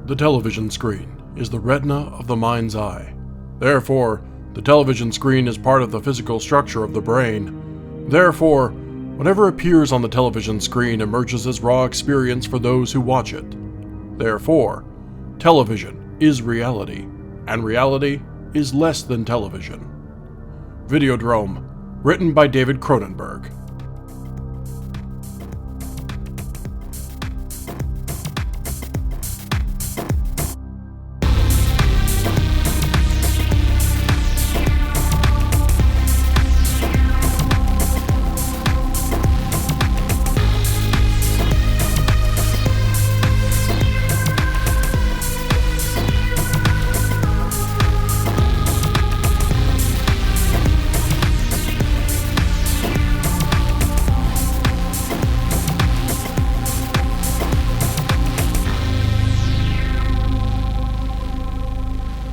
The television screen is the retina of the mind's eye. Therefore, the television screen is part of the physical structure of the brain. Therefore, whatever appears on the television screen emerges as raw experience for those who watch it. Therefore, television is reality, and reality is less than television. Videodrome, written by David Cronenberg.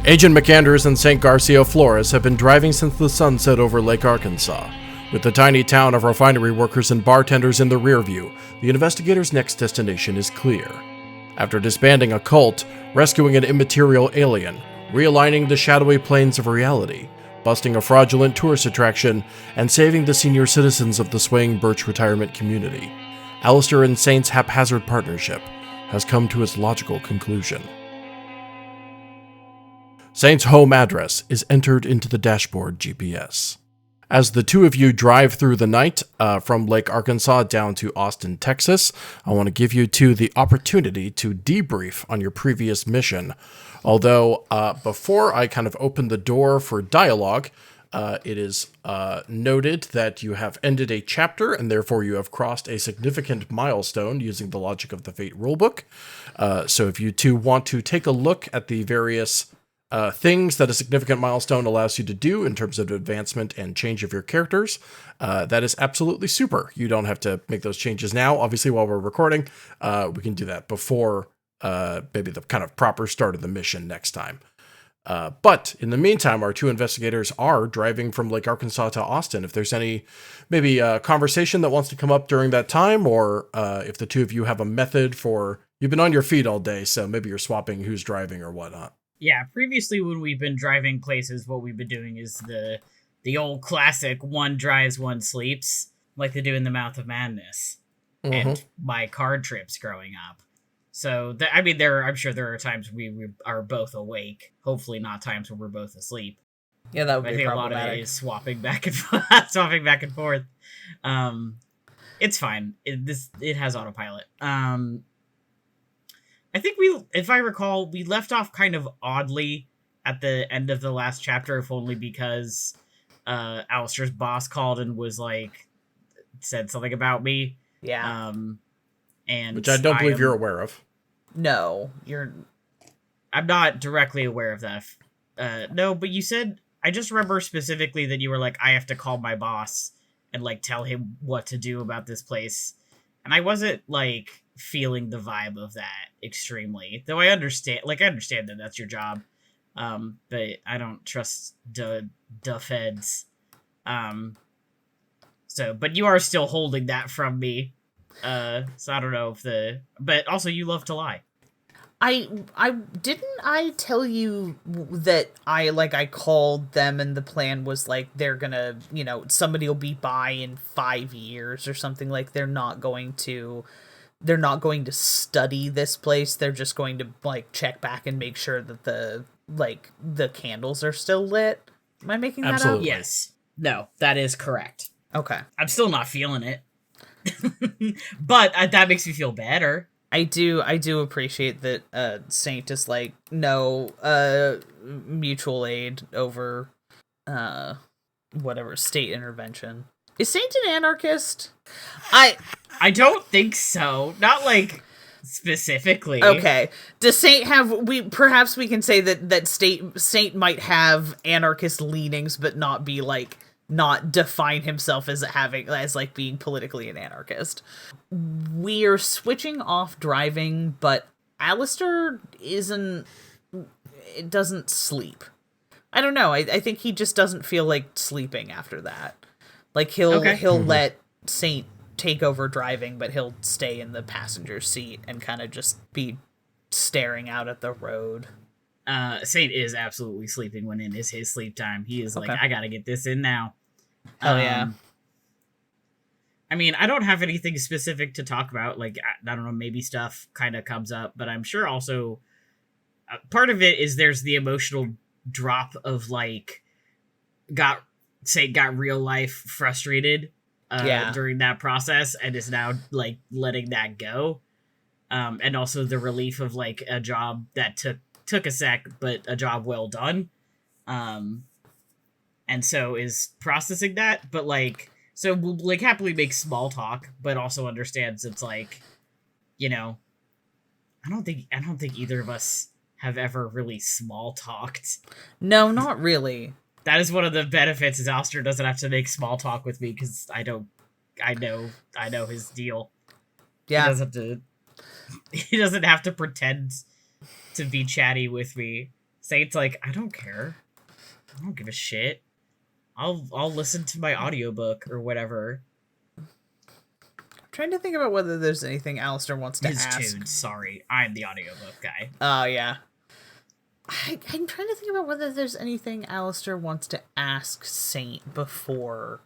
Agent McAndrews and St. Garcia Flores have been driving since the sun set over Lake Arkansas. With the tiny town of refinery workers and bartenders in the rearview, the investigators' next destination is clear. After disbanding a cult, rescuing an immaterial alien, realigning the shadowy planes of reality, busting a fraudulent tourist attraction, and saving the senior citizens of the Swaying Birches Retirement Community, Alister and Saint's haphazard partnership has come to its logical conclusion. Saint's home address is entered into the dashboard GPS. As the two of you drive through the night from Lake Arkansas down to Austin, Texas, I want to give you two the opportunity to debrief on your previous mission. Although, before I kind of open the door for dialogue, it is noted that you have ended a chapter and therefore you have crossed a significant milestone using the logic of the Fate rulebook. So if you two want to take a look at the various things that a significant milestone allows you to do in terms of advancement and change of your characters, that is absolutely super. You don't have to make those changes now. Obviously, while we're recording, we can do that before maybe the kind of proper start of the mission next time. But in the meantime, our two investigators are driving from Lake Arkansas to Austin. If there's any maybe conversation that wants to come up during that time, or if the two of you have a method for, you've been on your feet all day, so maybe you're swapping who's driving or whatnot. Yeah, previously when we've been driving places, what we've been doing is the old classic one drives, one sleeps, like they do in the Mouth of Madness, and my card trips growing up. So, I'm sure there are times we are both awake. Hopefully not times where we're both asleep. Yeah, that would be I think problematic. a lot of it is swapping back and forth. It's fine. It has autopilot. I think if I recall, we left off kind of oddly at the end of the last chapter, if only because Alister's boss called and was like, said something about me. Yeah. And which I don't believe you're aware of. No, I'm not directly aware of that. No, but you said, I just remember specifically that you were like, I have to call my boss and like tell him what to do about this place. And I wasn't like feeling the vibe of that extremely, though I understand that that's your job, but I don't trust the feds, so, but you are still holding that from me, so I don't know but also you love to lie. I tell you that I called them and the plan was like they're gonna, somebody will be by in 5 years or something. Like they're not going to study this place. They're just going to like check back and make sure that the candles are still lit. Am I making that Absolutely. up? Yes. No, that is correct. Okay. I'm still not feeling it. But that makes me feel better. I do appreciate that Saint is like, no, mutual aid over whatever, state intervention. Is Saint an anarchist? I don't think so. Not like specifically. Okay. Does Saint have perhaps we can say that Saint might have anarchist leanings, but not be like, not define himself as being politically an anarchist. We are switching off driving, but Alister doesn't sleep. I don't know. I think he just doesn't feel like sleeping after that. Like he'll let Saint take over driving, but he'll stay in the passenger seat and kind of just be staring out at the road. Saint is absolutely sleeping when it is his sleep time. He is like, Okay. I gotta get this in now. Hell yeah. I mean, I don't have anything specific to talk about. Like, I don't know, maybe stuff kind of comes up, but I'm sure also part of it is there's the emotional drop of like, got real life frustrated during that process and is now like letting that go. And also the relief of like a job that took a sec, but a job well done. And so is processing that, but like, so we'll like happily make small talk, but also understands it's like, you know, I don't think either of us have ever really small talked. No, not really. That is one of the benefits is Alister doesn't have to make small talk with me because I know his deal. Yeah. He doesn't have to pretend to be chatty with me. Saint's like, I don't care. I don't give a shit. I'll listen to my audiobook or whatever. I'm trying to think about whether there's anything Alister wants to ask. His tunes, sorry. I'm the audiobook guy. Oh, yeah. I'm trying to think about whether there's anything Alister wants to ask Saint before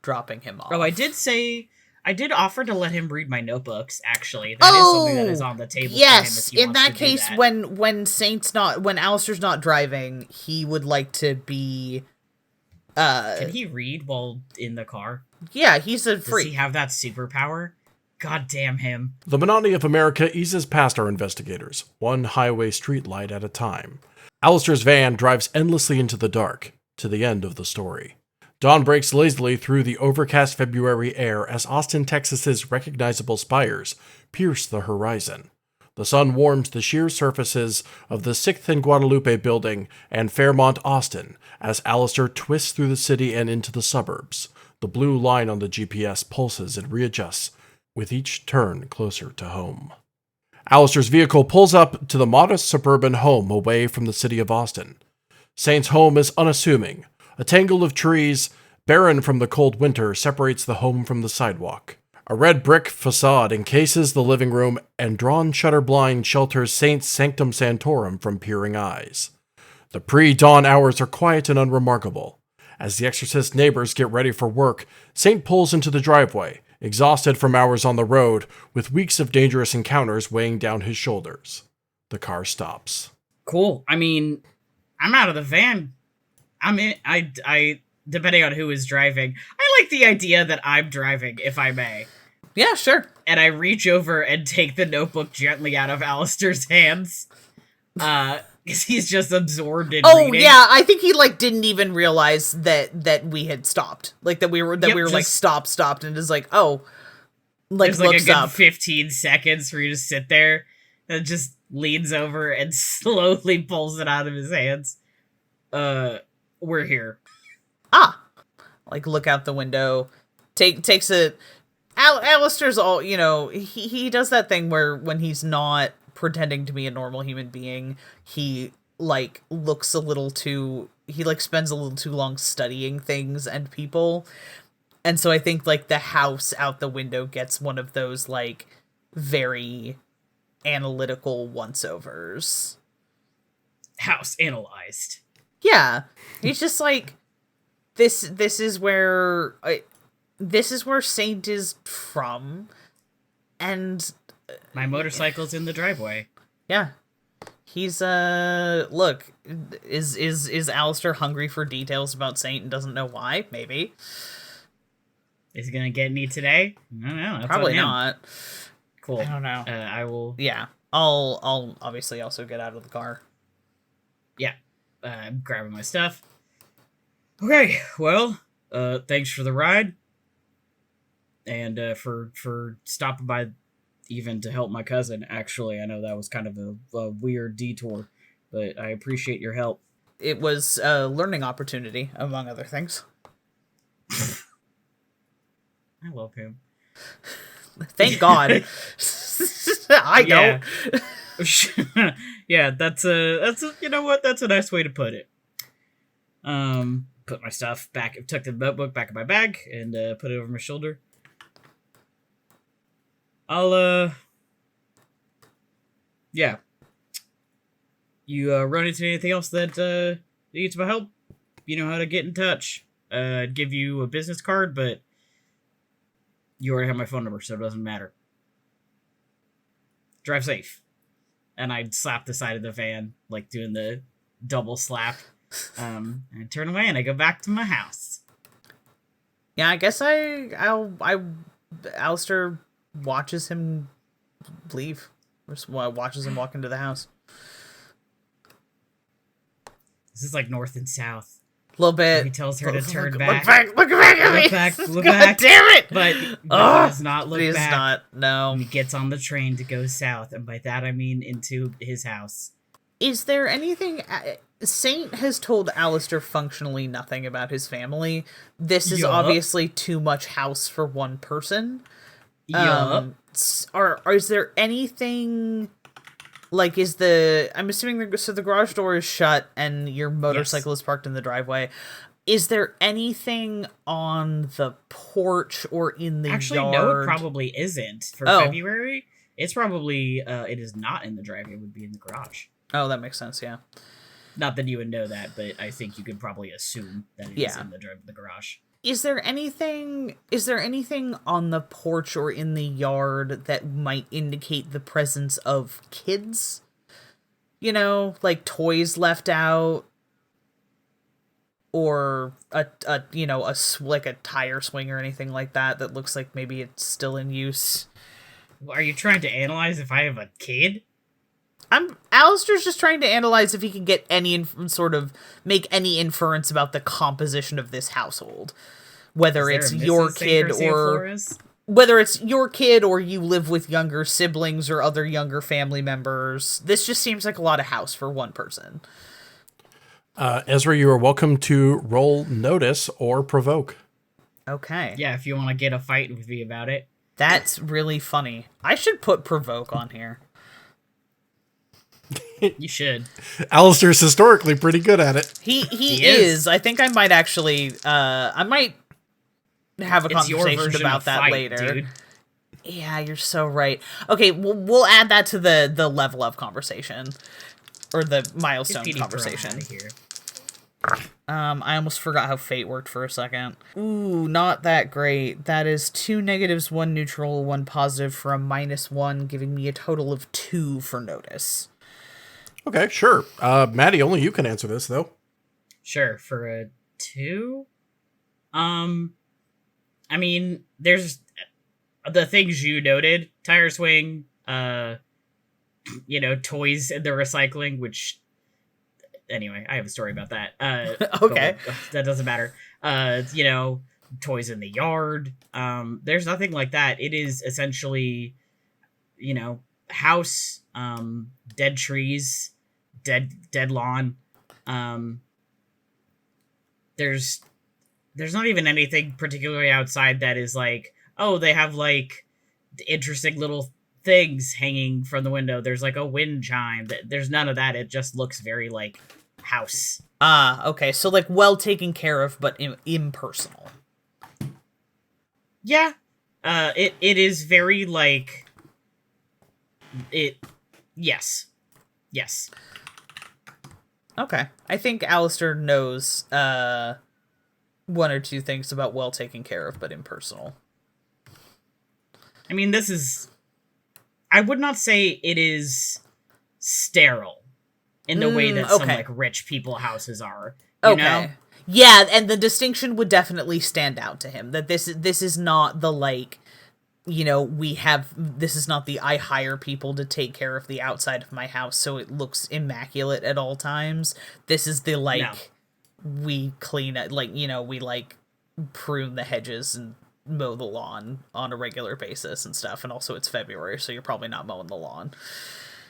dropping him off. Oh, I did offer to let him read my notebooks, actually. That is something that is on the table. Yes, for him if he in wants that to do case, that. when Alister's not driving, he would like to be Can he read while in the car? Yeah, he's a freak. Does he have that superpower? God damn him. The monotony of America eases past our investigators, one highway street light at a time. Alister's van drives endlessly into the dark, to the end of the story. Dawn breaks lazily through the overcast February air as Austin, Texas's recognizable spires pierce the horizon. The sun warms the sheer surfaces of the 6th and Guadalupe building and Fairmont, Austin, as Alister twists through the city and into the suburbs. The blue line on the GPS pulses and readjusts, with each turn closer to home. Alister's vehicle pulls up to the modest suburban home away from the city of Austin. Saint's home is unassuming. A tangle of trees, barren from the cold winter, separates the home from the sidewalk. A red brick facade encases the living room, and drawn shutter blind shelters Saint's sanctum sanctorum from peering eyes. The pre-dawn hours are quiet and unremarkable. As the exorcist's neighbors get ready for work, Saint pulls into the driveway, exhausted from hours on the road, with weeks of dangerous encounters weighing down his shoulders. The car stops. Cool. I mean, I'm out of the van. I depending on who is driving. I like the idea that I'm driving, if I may. Yeah, sure. And I reach over and take the notebook gently out of Alister's hands. Because he's just absorbed in reading. Yeah, I think he, like, didn't even realize that we had stopped. Like, that we were like, stopped, and is like, oh. Like, there's, like, looks a good up. 15 seconds for you to sit there, and just leans over and slowly pulls it out of his hands. We're here. Like, look out the window. Takes a... Alister's all, you know, he does that thing where when he's not pretending to be a normal human being, he, like, looks a little too... He, like, spends a little too long studying things and people. And so I think, like, the house out the window gets one of those, like, very analytical once-overs. House analyzed. Yeah. He's just like... This is where... This is where Saint is from, and... My motorcycle's in the driveway. Yeah. He's, look, is Alister hungry for details about Saint and doesn't know why? Maybe. Is he gonna get any today? I don't know. That's Probably on him. not. Cool. I don't know. I will... Yeah. I'll obviously also get out of the car. Yeah. I'm grabbing my stuff. Okay, well, thanks for the ride. And for stopping by even to help my cousin. Actually, I know that was kind of a weird detour, but I appreciate your help. It was a learning opportunity, among other things. I love him. Thank God. I don't. Yeah, that's you know what? That's a nice way to put it. Put my stuff back, tuck the notebook back in my bag, and put it over my shoulder. you run into anything else that needs my help, you know how to get in touch. I'd give you a business card, but you already have my phone number, so it doesn't matter. Drive safe. And I'd slap the side of the van, like doing the double slap. And I turn away and I go back to my house. Yeah, I guess Alister watches him leave. Or watches him walk into the house. This is like north and south. A little bit. He tells her to turn back. back. Look back at me. Look God back. damn it. But he does not look He back. is not. No. And he gets on the train to go south. And by that, I mean into his house. Is there anything... Saint has told Alister functionally nothing about his family. This is obviously too much house for one person. Yeah. Is there anything... Like, I'm assuming the garage door is shut and your motorcycle is parked in the driveway. Is there anything on the porch or in the yard? Actually, no, it probably isn't. For February, it's probably, it is not in the driveway. It would be in the garage. Oh, that makes sense, yeah. Not that you would know that, but I think you could probably assume that it is in the garage. Is there anything on the porch or in the yard that might indicate the presence of kids? You know, like toys left out, or a tire swing or anything like that looks like maybe it's still in use. Are you trying to analyze if I have a kid? Alister's just trying to analyze if he can get make any inference about the composition of this household. Whether it's your kid or you live with younger siblings or other younger family members. This just seems like a lot of house for one person. Ezra, you are welcome to roll notice or provoke. Okay. Yeah, if you want to get a fight with me about it. That's really funny. I should put provoke on here. You should. Alister's historically pretty good at it. He is. I think I might actually have a conversation about that fight, later. Dude. Yeah, you're so right. Okay, we'll add that to the level up conversation. Or the milestone conversation. I almost forgot how fate worked for a second. Ooh, not that great. That is 2 negatives, 1 neutral, 1 positive for a -1, giving me a total of 2 for notice. Okay, sure. Matty, only you can answer this, though. Sure, for a 2? I mean, there's the things you noted. Tire swing, toys in the recycling, which... Anyway, I have a story about that. Okay. That doesn't matter. Toys in the yard. There's nothing like that. It is essentially, house, dead trees, dead lawn. There's not even anything particularly outside that is like, oh, they have like interesting little things hanging from the window. There's like a wind chime. There's none of that. It just looks very like house. Okay. So like well taken care of, but impersonal. Yeah. It is very like it. Yes. Okay. I think Alister knows 1 or 2 things about well taken care of, but impersonal. I mean, I would not say it is sterile in the way that some like rich people houses are. You know? Yeah, and the distinction would definitely stand out to him that this is not the like, this is not the I hire people to take care of the outside of my house so it looks immaculate at all times. This is the like we clean it, like, we like prune the hedges and mow the lawn on a regular basis and stuff. And also it's February, so you're probably not mowing the lawn.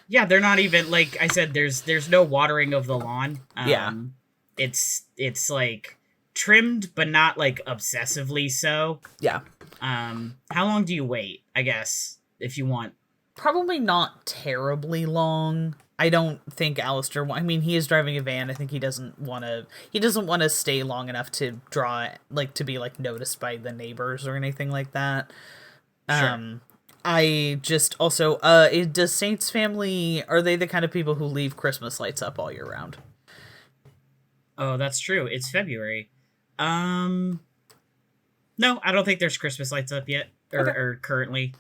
Yeah, they're not even, like I said, there's no watering of the lawn. It's like trimmed, but not like obsessively so. Yeah. How long do you wait, I guess, if you want? Probably not terribly long. I don't think Alister, he is driving a van. I think he doesn't want to stay long enough to to be like noticed by the neighbors or anything like that. Sure. I just also, does Saint's family, are they the kind of people who leave Christmas lights up all year round? Oh, that's true. It's February. No, I don't think there's Christmas lights up yet, or currently.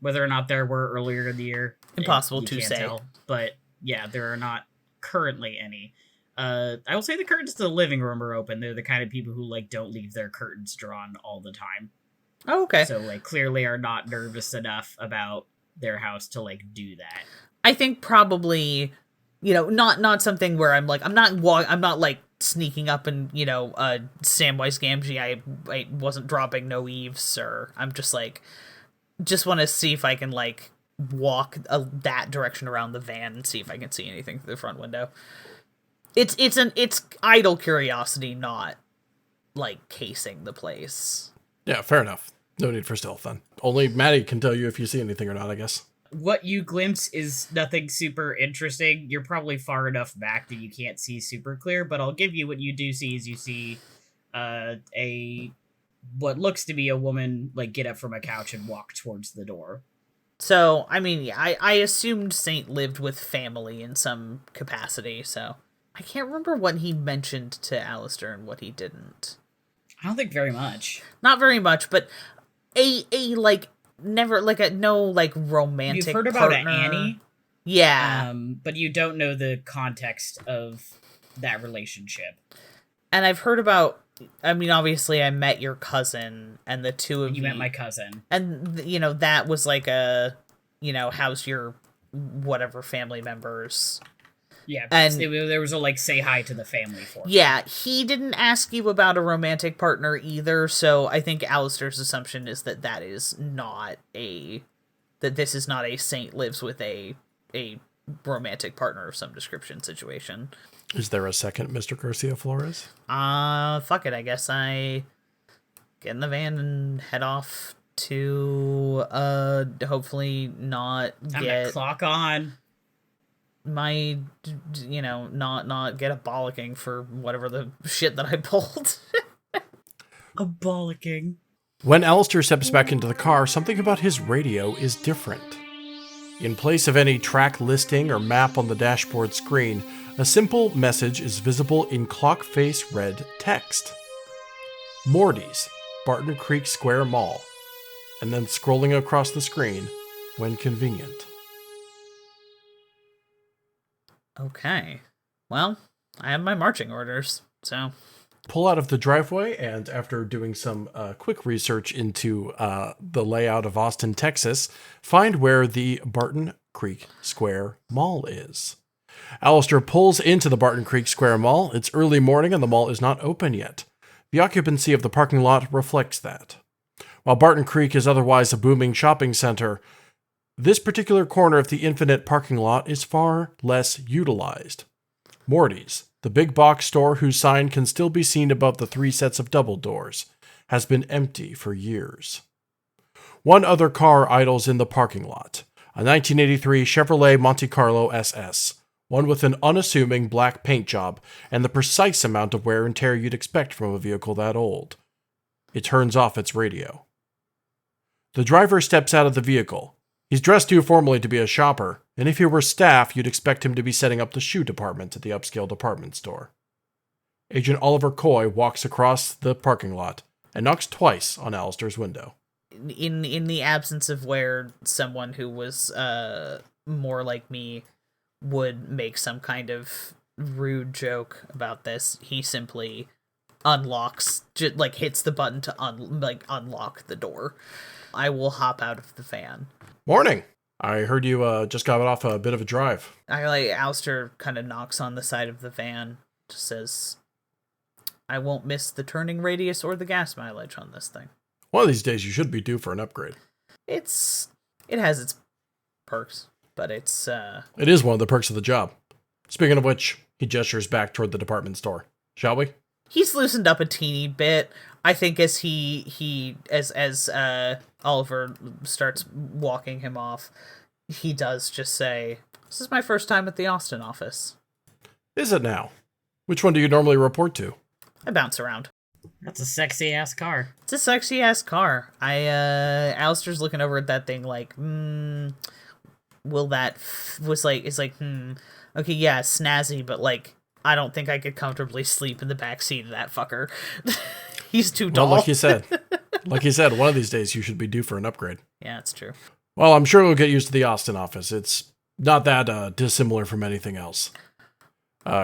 Whether or not there were earlier in the year, impossible to say. Tell. But yeah, there are not currently any. I will say the curtains to the living room are open. They're the kind of people who like don't leave their curtains drawn all the time. Oh, okay. So like clearly are not nervous enough about their house to like do that. I think probably, not something where I'm like, I'm not like sneaking up and, Samwise Gamgee, I wasn't dropping no eaves, or I'm just like, just want to see if I can like walk that direction around the van and see if I can see anything through the front window. It's idle curiosity, not like casing the place. Yeah, fair enough. No need for stealth then. Only Matty can tell you if you see anything or not, I guess. What you glimpse is nothing super interesting. You're probably far enough back that you can't see super clear, but I'll give you what you do see is you see what looks to be a woman like get up from a couch and walk towards the door. So, I mean, yeah, I assumed Saint lived with family in some capacity, so I can't remember what he mentioned to Alister and what he didn't. I don't think very much. Not very much, but no romantic. You've heard about partner. Annie? Yeah. But you don't know the context of that relationship. And I've heard about, I mean, obviously I met your cousin, and the two of you... You met my cousin. And, that was like how's your whatever family members... Yeah, and there was a, like, say hi to the family for him. Yeah, he didn't ask you about a romantic partner either, so I think Alister's assumption is that that is not that this is not a Saint lives with a romantic partner of some description situation. Is there a second Mr. Garcia Flores? Fuck it, I guess I get in the van and head off to, hopefully not Time to clock on. My, not get a bollocking for whatever the shit that I pulled. A bollocking. When Alister steps back into the car, something about his radio is different. In place of any track listing or map on the dashboard screen, a simple message is visible in clock face red text. Morty's, Barton Creek Square Mall. And then scrolling across the screen, when convenient. Okay. Well, I have my marching orders, so... Pull out of the driveway, and after doing some quick research into the layout of Austin, Texas, find where the Barton Creek Square Mall is. Alister pulls into the Barton Creek Square Mall. It's early morning, and the mall is not open yet. The occupancy of the parking lot reflects that. While Barton Creek is otherwise a booming shopping center, this particular corner of the infinite parking lot is far less utilized. Morty's, the big box store whose sign can still be seen above the 3 sets of double doors, has been empty for years. One other car idles in the parking lot, a 1983 Chevrolet Monte Carlo SS, one with an unassuming black paint job and the precise amount of wear and tear you'd expect from a vehicle that old. It turns off its radio. The driver steps out of the vehicle. He's dressed too formally to be a shopper, and if he were staff, you'd expect him to be setting up the shoe department at the upscale department store. Agent Oliver Coy walks across the parking lot and knocks twice on Alister's window. In the absence of where someone who was more like me would make some kind of rude joke about this, he simply unlocks, hits the button to unlock the door. I will hop out of the van. Morning. I heard you just got off a bit of a drive. Alister kind of knocks on the side of the van, just says, I won't miss the turning radius or the gas mileage on this thing. One of these days you should be due for an upgrade. It has its perks, but it's... It is one of the perks of the job. Speaking of which, he gestures back toward the department store. Shall we? He's loosened up a teeny bit. I think as as Oliver starts walking him off, he does just say, this is my first time at the Austin office. Is it now? Which one do you normally report to? I bounce around. That's a sexy ass car. It's a sexy ass car. Alistair's looking over at that thing like, will that okay, yeah, snazzy, but like, I don't think I could comfortably sleep in the backseat of that fucker. He's too tall. Well, like you said, one of these days you should be due for an upgrade. Yeah, that's true. Well, I'm sure we'll get used to the Austin office. It's not that dissimilar from anything else.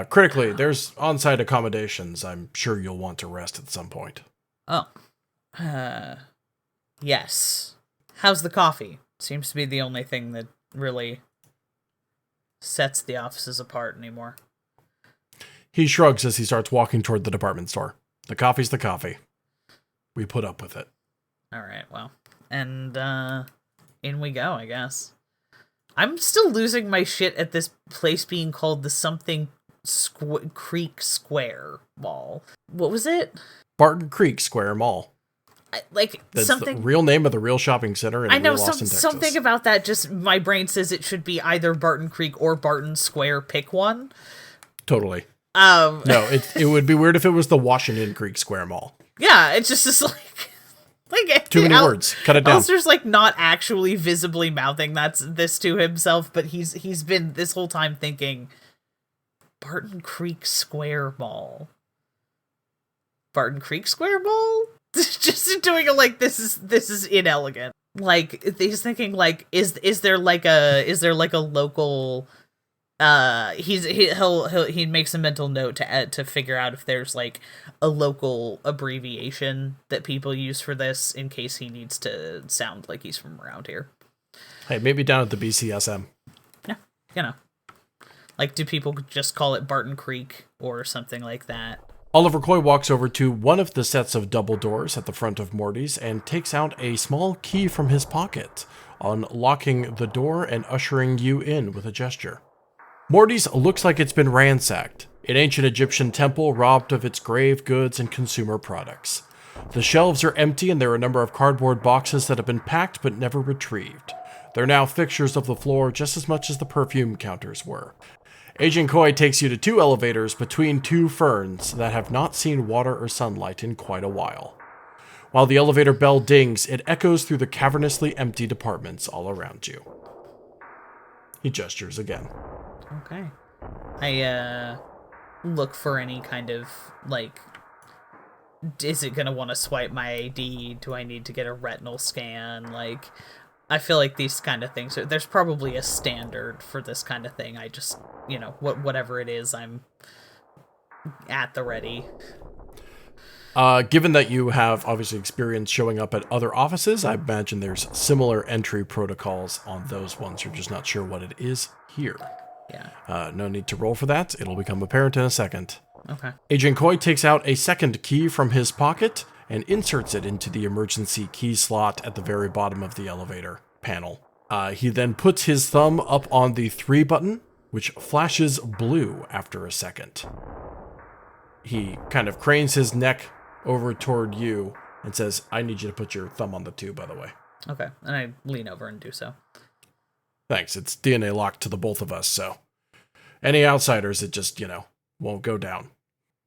Critically, there's on-site accommodations. I'm sure you'll want to rest at some point. Oh. Yes. How's the coffee? Seems to be the only thing that really sets the offices apart anymore. He shrugs as he starts walking toward the department store. The coffee's the coffee. We put up with it. Alright, well. And, in we go, I guess. I'm still losing my shit at this place being called the something Creek Square Mall. What was it? Barton Creek Square Mall. That's something. The real name of the real shopping center in I know Austin, Texas. something about that. Just my brain says it should be either Barton Creek or Barton Square. Pick one. Totally. No, it would be weird if it was the Washington Creek Square Mall. Yeah, it's just like too many words. Cut it down. Alistair's like not actually visibly mouthing this to himself, but he's been this whole time thinking Barton Creek Square Mall. Barton Creek Square Mall? Just doing it like this is inelegant. Like he's thinking like is there like a local he makes a mental note to figure out if there's like a local abbreviation that people use for this in case he needs to sound like he's from around here. Hey, maybe down at the BCSM. Yeah, you know. Like, do people just call it Barton Creek or something like that? Oliver Coy walks over to one of the sets of double doors at the front of Morty's and takes out a small key from his pocket, unlocking the door and ushering you in with a gesture. Morty's looks like it's been ransacked, an ancient Egyptian temple robbed of its grave goods and consumer products. The shelves are empty and there are a number of cardboard boxes that have been packed but never retrieved. They're now fixtures of the floor just as much as the perfume counters were. Agent Coy takes you to two elevators between two ferns that have not seen water or sunlight in quite a while. While the elevator bell dings, it echoes through the cavernously empty departments all around you. He gestures again. Okay. I, look for any kind of, like, is it gonna want to swipe my ID? Do I need to get a retinal scan? Like, I feel like these kind of things, there's probably a standard for this kind of thing. I just, whatever it is, I'm at the ready. Given that you have obviously experience showing up at other offices, I imagine there's similar entry protocols on those ones. You're just not sure what it is here. Yeah. No need to roll for that. It'll become apparent in a second. Okay. Agent Coy takes out a second key from his pocket and inserts it into the emergency key slot at the very bottom of the elevator panel. He then puts his thumb up on the 3 button, which flashes blue after a second. He kind of cranes his neck over toward you and says, I need you to put your thumb on the 2, by the way. Okay, and I lean over and do so. Thanks, it's DNA locked to the both of us, so any outsiders, it just, won't go down.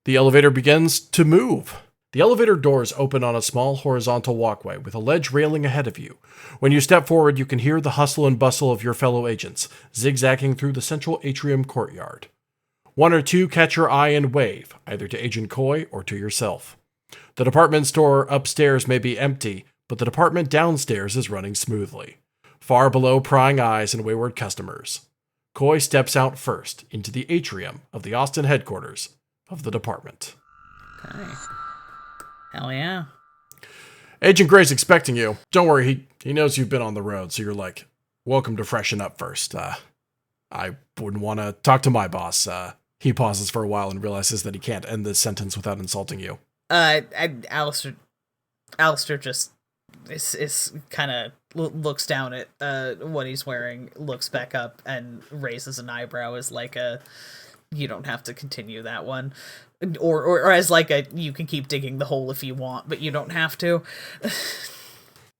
The elevator begins to move. The elevator doors open on a small horizontal walkway with a ledge railing ahead of you. When you step forward, you can hear the hustle and bustle of your fellow agents, zigzagging through the central atrium courtyard. 1 or 2 catch your eye and wave, either to Agent Coy or to yourself. The department store upstairs may be empty, but the department downstairs is running smoothly. Far below prying eyes and wayward customers. Coy steps out first into the atrium of the Austin headquarters of the department. Okay. Hell yeah. Agent Gray's expecting you. Don't worry, he knows you've been on the road, so you're like, welcome to freshen up first. I wouldn't want to talk to my boss. He pauses for a while and realizes that he can't end this sentence without insulting you. Alister just is kind of looks down at what he's wearing, looks back up, and raises an eyebrow as like a, you don't have to continue that one. Or as like a, you can keep digging the hole if you want, but you don't have to.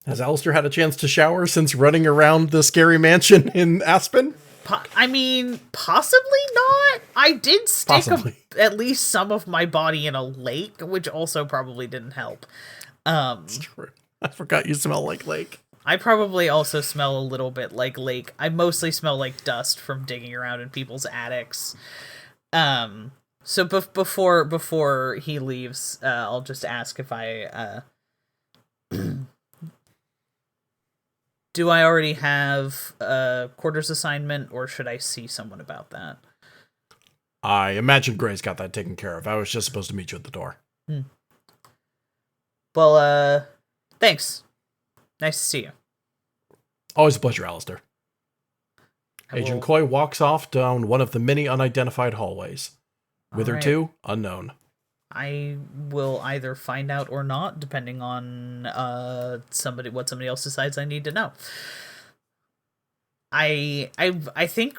Has Alister had a chance to shower since running around the scary mansion in Aspen? I mean, possibly not. I did stick at least some of my body in a lake, which also probably didn't help. It's true. I forgot you smell like lake. I probably also smell a little bit like lake. I mostly smell like dust from digging around in people's attics. So before he leaves, I'll just ask if I do I already have a quarters assignment, or should I see someone about that? I imagine Gray's got that taken care of. I was just supposed to meet you at the door. Well, thanks. Nice to see you. Always a pleasure, Alister. Agent Coy walks off down one of the many unidentified hallways. Whither to? Unknown. I will either find out or not, depending on what somebody else decides I need to know. I think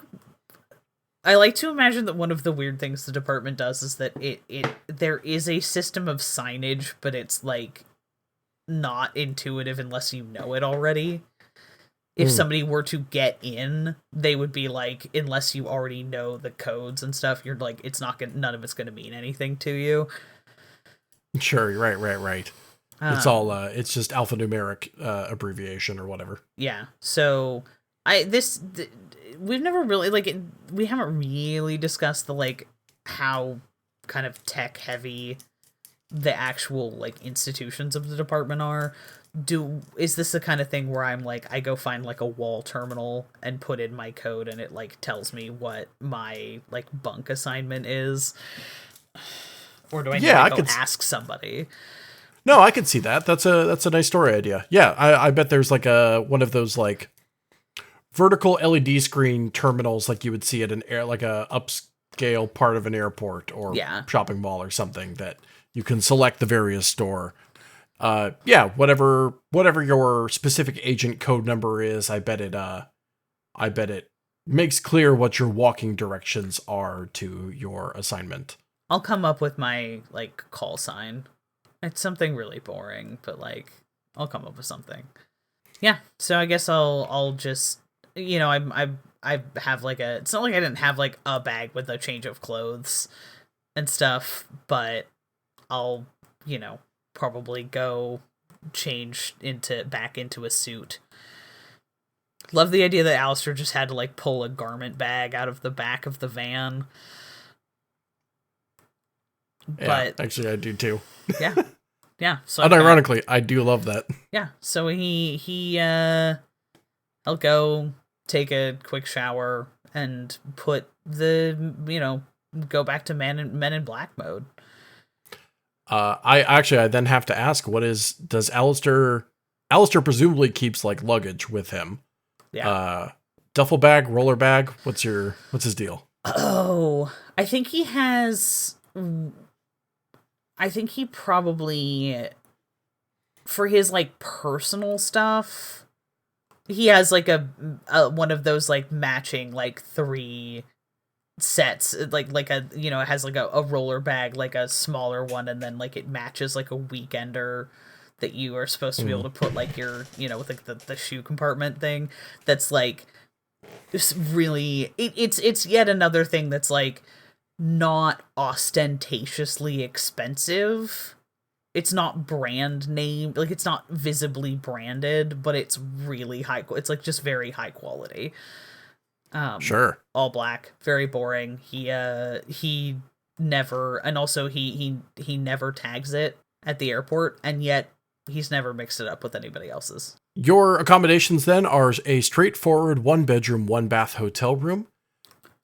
I like to imagine that one of the weird things the department does is that there is a system of signage, but it's like not intuitive unless you know it already. If somebody were to get in, they would be like, unless you already know the codes and stuff, you're like, none of it's going to mean anything to you. Sure, right. It's all, it's just alphanumeric abbreviation or whatever. Yeah. So we've never really we haven't really discussed the how kind of tech heavy the actual institutions of the department are. Is this the kind of thing where I'm I go find a wall terminal and put in my code and it tells me what my bunk assignment is? Or do I need to go ask somebody? No, I can see that. That's a nice story idea. Yeah, I bet there's one of those vertical LED screen terminals like you would see at an a upscale part of an airport or shopping mall or something that you can select the various store. Whatever your specific agent code number is, I bet it makes clear what your walking directions are to your assignment. I'll come up with my call sign. It's something really boring, but I'll come up with something. Yeah, so I guess I'll just I have it's not like I didn't have a bag with a change of clothes and stuff, but I'll probably go change back into a suit. Love the idea that Alister just had to pull a garment bag out of the back of the van. Yeah, but actually I do too. Yeah. So unironically, I do love that. Yeah. So I'll go take a quick shower and put go back to Men in Black mode. I then have to ask, does Alister presumably keeps luggage with him? Yeah. Duffel bag, roller bag. What's his deal? Oh, I think he probably, for his personal stuff, he has a one of those matching 3 sets, it has a roller bag, a smaller one, and then it matches a weekender that you are supposed to be able to put your with the shoe compartment thing. That's just really it's yet another thing that's not ostentatiously expensive. It's not brand name, it's not visibly branded, but it's really high. It's just very high quality. Sure. All black, very boring. He never, and also he never tags it at the airport, and yet he's never mixed it up with anybody else's. Your accommodations then are a straightforward 1-bedroom, 1-bath hotel room.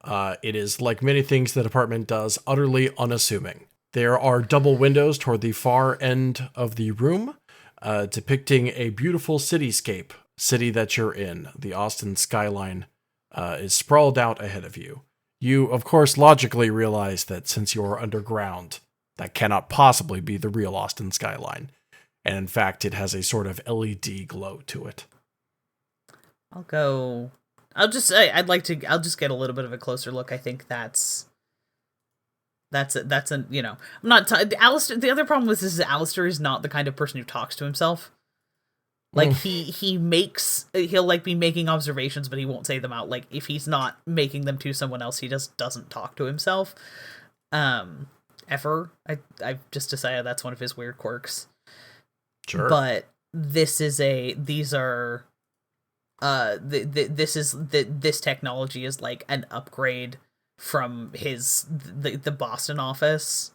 It is, like many things the department does, utterly unassuming. There are double windows toward the far end of the room, depicting a beautiful cityscape, city that you're in. The Austin skyline is sprawled out ahead of you. You, of course, logically realize that since you're underground, that cannot possibly be the real Austin skyline. And in fact, it has a sort of LED glow to it. I'll just get a little bit of a closer look. I think that's I'm not Alister. The other problem with this is Alister is not the kind of person who talks to himself. Like he'll like be making observations, but he won't say them out. Like if he's not making them to someone else, he just doesn't talk to himself. Ever. I just decided that's one of his weird quirks. Sure. But this technology is like an upgrade from the Boston office.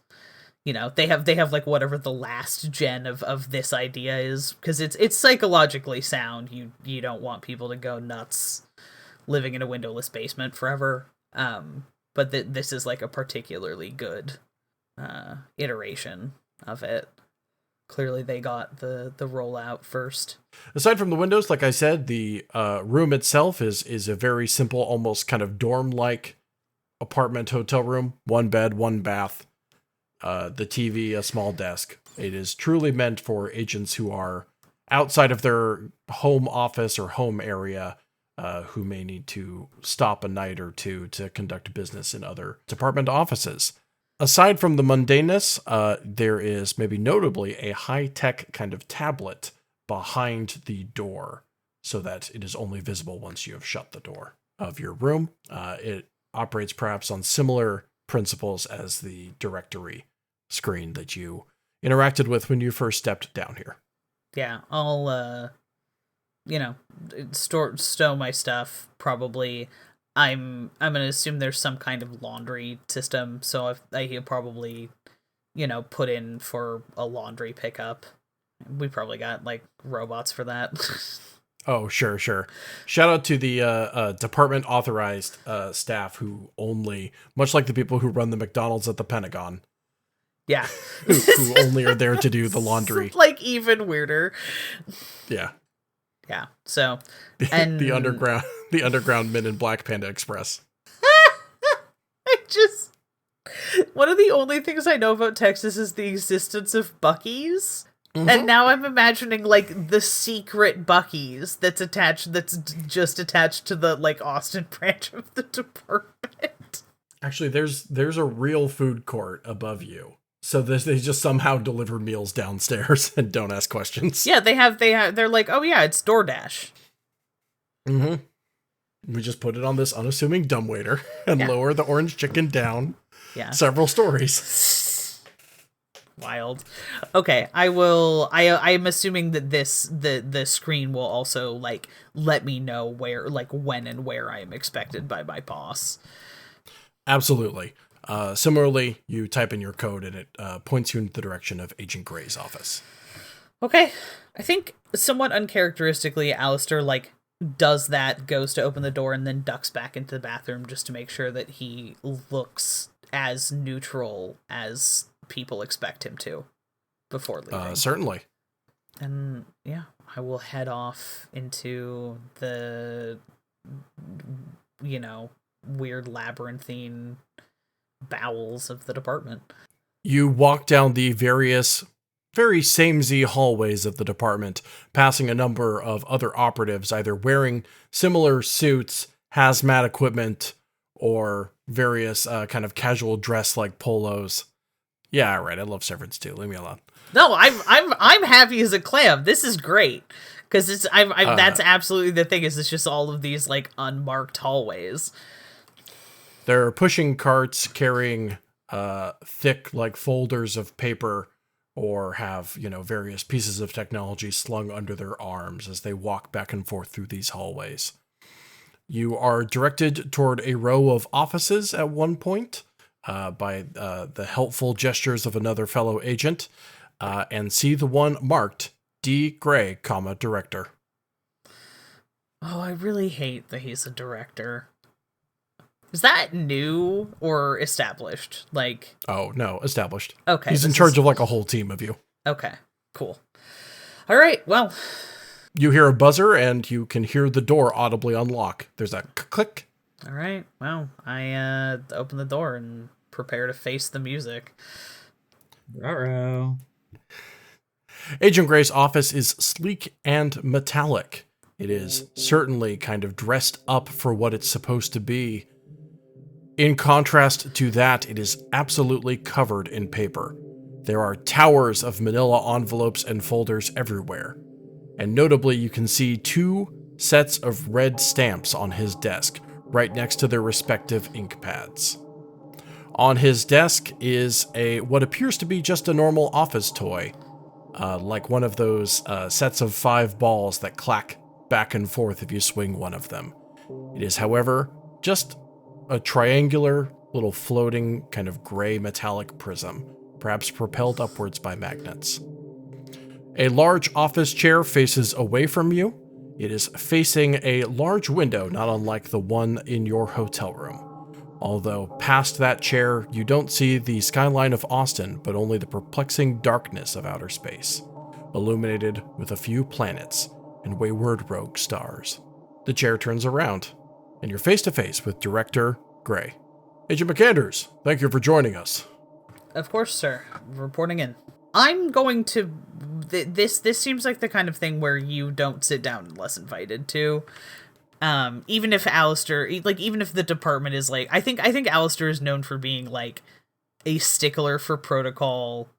You know, they have like whatever the last gen of this idea is, because it's psychologically sound. You don't want people to go nuts living in a windowless basement forever. But this is like a particularly good iteration of it. Clearly they got the rollout first. Aside from the windows, like I said, the room itself is a very simple, almost kind of dorm-like apartment hotel room. 1 bed, 1 bath, the TV, a small desk. It is truly meant for agents who are outside of their home office or home area, who may need to stop a night or two to conduct business in other department offices. Aside from the mundaneness, there is maybe notably a high-tech kind of tablet behind the door so that it is only visible once you have shut the door of your room. It operates perhaps on similar principles as the directory screen that you interacted with when you first stepped down here. Yeah, I'll, stow my stuff, probably. I'm gonna assume there's some kind of laundry system, so he'll probably, put in for a laundry pickup. We probably got like robots for that. Oh, sure. Shout out to the department authorized staff who only, much like the people who run the McDonald's at the Pentagon. Yeah. who only are there to do the laundry. Like even weirder. Yeah. Yeah. So, and the underground Men in Black Panda Express. One of the only things I know about Texas is the existence of Buc-ee's. Mm-hmm. And now I'm imagining like the secret Buc-ee's that's just attached to the like Austin branch of the department. Actually, there's a real food court above you. So they just somehow deliver meals downstairs and don't ask questions. Yeah, they're like, oh yeah, it's DoorDash. Mm-hmm. We just put it on this unassuming dumbwaiter and lower the orange chicken down several stories. Wild. Okay, I'm assuming that the screen will also like let me know when and where I am expected by my boss. Absolutely. Similarly, you type in your code and it points you in the direction of Agent Gray's office. Okay. I think somewhat uncharacteristically, Alister does that, goes to open the door, and then ducks back into the bathroom just to make sure that he looks as neutral as people expect him to before leaving. Certainly. And yeah, I will head off into the, weird labyrinthine bowels of the department. You walk down the various very samey hallways of the department, passing a number of other operatives, either wearing similar suits, hazmat equipment, or various kind of casual dress like polos. Yeah, right. I love servants too. Leave me alone. No, I'm happy as a clam. This is great because that's absolutely the thing. Is it's just all of these like unmarked hallways. They're pushing carts carrying thick like folders of paper, or have, various pieces of technology slung under their arms as they walk back and forth through these hallways. You are directed toward a row of offices at one point by the helpful gestures of another fellow agent, and see the one marked D. Gray, director. Oh, I really hate that he's a director. Is that new or established? Oh, no, established. Okay. He's in charge of a whole team of you. Okay, cool. All right, well. You hear a buzzer and you can hear the door audibly unlock. There's a click. All right, well, I open the door and prepare to face the music. Ruh-roh. Agent Gray's office is sleek and metallic. It is certainly kind of dressed up for what it's supposed to be. In contrast to that, it is absolutely covered in paper. There are towers of manila envelopes and folders everywhere. And notably, you can see 2 sets of red stamps on his desk, right next to their respective ink pads. On his desk is what appears to be just a normal office toy, like one of those sets of 5 balls that clack back and forth if you swing one of them. It is, however, just a triangular little floating kind of gray metallic prism, perhaps propelled upwards by magnets. A large office chair faces away from you. It is facing a large window, not unlike the one in your hotel room. Although past that chair, you don't see the skyline of Austin, but only the perplexing darkness of outer space, illuminated with a few planets and wayward rogue stars. The chair turns around, and you're face to face with Director Gray. Agent McAndrews, thank you for joining us. Of course, sir. Reporting in. I'm going to... This seems like the kind of thing where you don't sit down unless invited to. Even if Alister... even if the department is like... I think Alister is known for being, like, a stickler for protocol,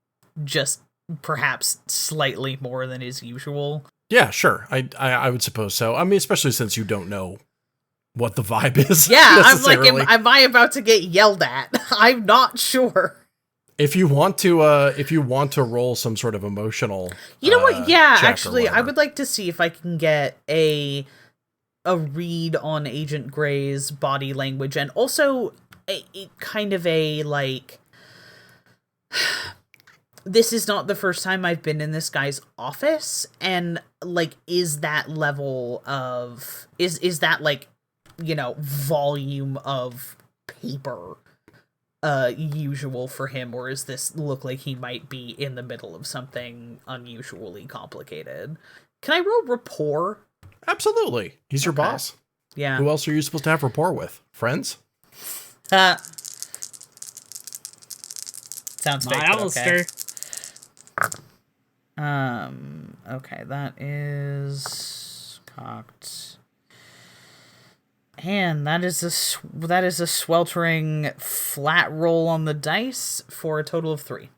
just perhaps slightly more than is usual. Yeah, sure. I would suppose so. I mean, especially since you don't know what the vibe is. Yeah, I'm like, am I about to get yelled at? I'm not sure. If you want to roll some sort of emotional, you know what? Yeah, actually, I would like to see if I can get a read on Agent Gray's body language, and also a kind of a like. This is not the first time I've been in this guy's office, and like, is that level of is that like, volume of paper usual for him, or is this look like he might be in the middle of something unusually complicated? Can I roll rapport? Absolutely. He's your boss. Yeah. Who else are you supposed to have rapport with? Friends? Sounds fake, Alister. Okay, that is cocked. And that is a sweltering flat roll on the dice for a total of 3.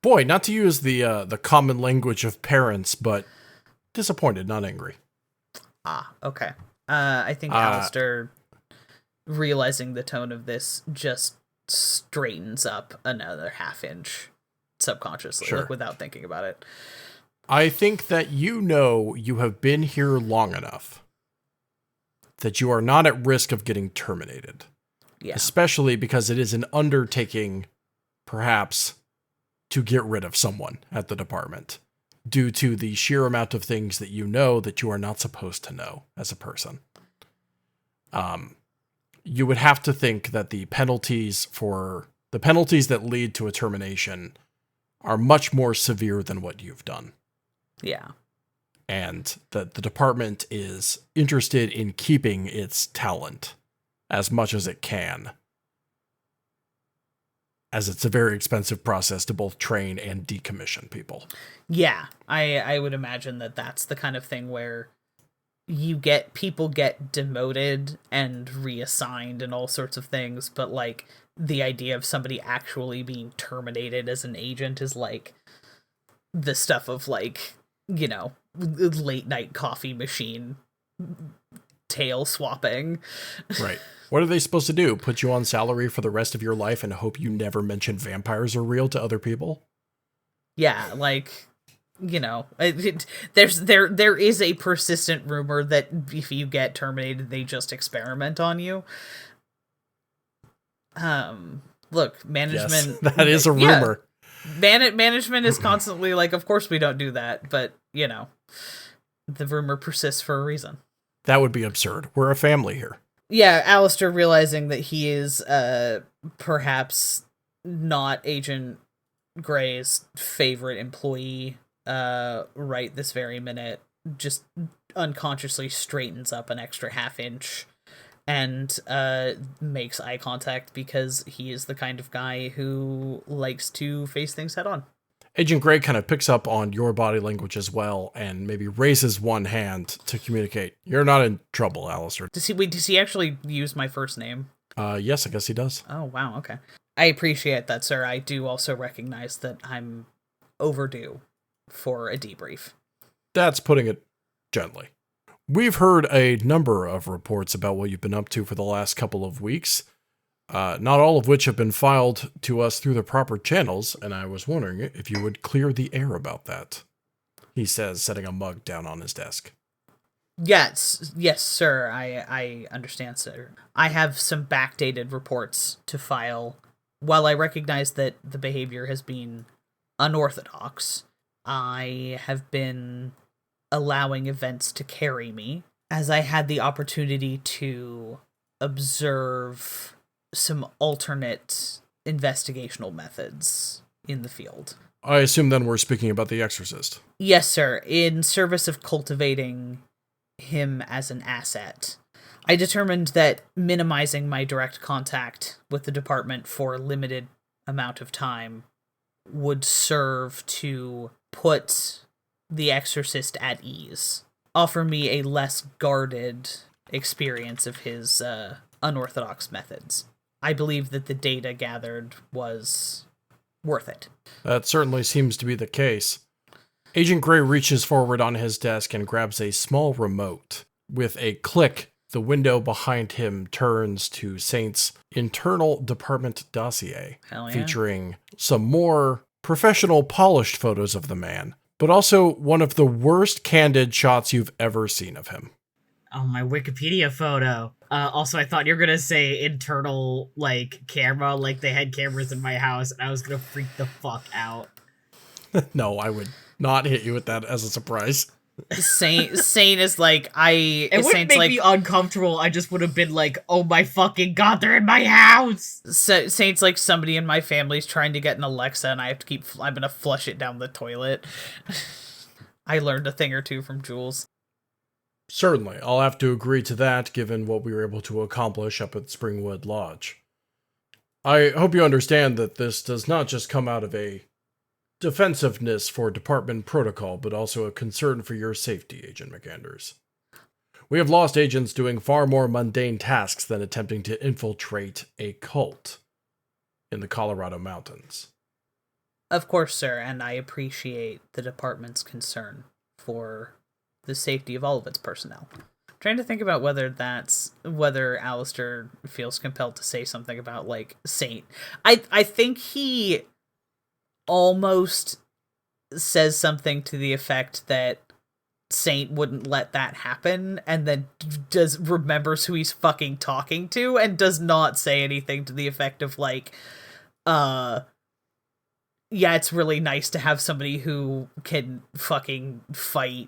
Boy, not to use the common language of parents, but disappointed, not angry. Ah, okay. I think Alister, realizing the tone of this, just straightens up another half inch subconsciously, sure. like without thinking about it. I think that you have been here long enough that you are not at risk of getting terminated. Yeah. Especially because it is an undertaking, perhaps, to get rid of someone at the department due to the sheer amount of things that you know that you are not supposed to know as a person. You would have to think that the penalties that lead to a termination are much more severe than what you've done. Yeah. And that the department is interested in keeping its talent as much as it can, as it's a very expensive process to both train and decommission people. Yeah, I would imagine that that's the kind of thing where people get demoted and reassigned and all sorts of things, but like the idea of somebody actually being terminated as an agent is like the stuff of like, late night coffee machine tail swapping. Right. What are they supposed to do? Put you on salary for the rest of your life and hope you never mention vampires are real to other people? Yeah, like, there is a persistent rumor that if you get terminated, they just experiment on you. Look, management. Yes, that is a rumor. Yeah, management is constantly like, of course we don't do that, but the rumor persists for a reason. That would be absurd. We're a family here. Yeah, Alister, realizing that he is perhaps not Agent Gray's favorite employee right this very minute, just unconsciously straightens up an extra half inch and makes eye contact because he is the kind of guy who likes to face things head on. Agent Gray kind of picks up on your body language as well and maybe raises one hand to communicate. You're not in trouble, Alister. Does he actually use my first name? Yes, I guess he does. Oh, wow, okay. I appreciate that, sir. I do also recognize that I'm overdue for a debrief. That's putting it gently. We've heard a number of reports about what you've been up to for the last couple of weeks, not all of which have been filed to us through the proper channels, and I was wondering if you would clear the air about that, he says, setting a mug down on his desk. Yes, sir, I understand, sir. I have some backdated reports to file. While I recognize that the behavior has been unorthodox, I have been allowing events to carry me, as I had the opportunity to observe some alternate investigational methods in the field. I assume then we're speaking about the exorcist. Yes, sir. In service of cultivating him as an asset, I determined that minimizing my direct contact with the department for a limited amount of time would serve to put the exorcist at ease, offer me a less guarded experience of his unorthodox methods. I believe that the data gathered was worth it. That certainly seems to be the case. Agent Gray reaches forward on his desk and grabs a small remote. With a click, the window behind him turns to Saint's internal department dossier, featuring some more professional, polished photos of the man, but also one of the worst candid shots you've ever seen of him. Oh, my Wikipedia photo. Also, I thought you were gonna say internal, camera, like they had cameras in my house, and I was gonna freak the fuck out. No, I would not hit you with that as a surprise. Saint is like, It wouldn't make me uncomfortable, I just would have been like, oh my fucking god, they're in my house! Saint's like somebody in my family's trying to get an Alexa, and I'm gonna flush it down the toilet. I learned a thing or two from Jules. Certainly, I'll have to agree to that, given what we were able to accomplish up at Springwood Lodge. I hope you understand that this does not just come out of a defensiveness for department protocol, but also a concern for your safety, Agent McAndrews. We have lost agents doing far more mundane tasks than attempting to infiltrate a cult in the Colorado mountains. Of course, sir, and I appreciate the department's concern for the safety of all of its personnel. I'm trying to think about whether Alister feels compelled to say something about, Saint. I think he almost says something to the effect that Saint wouldn't let that happen, and then remembers who he's fucking talking to, and does not say anything to the effect of, yeah, it's really nice to have somebody who can fucking fight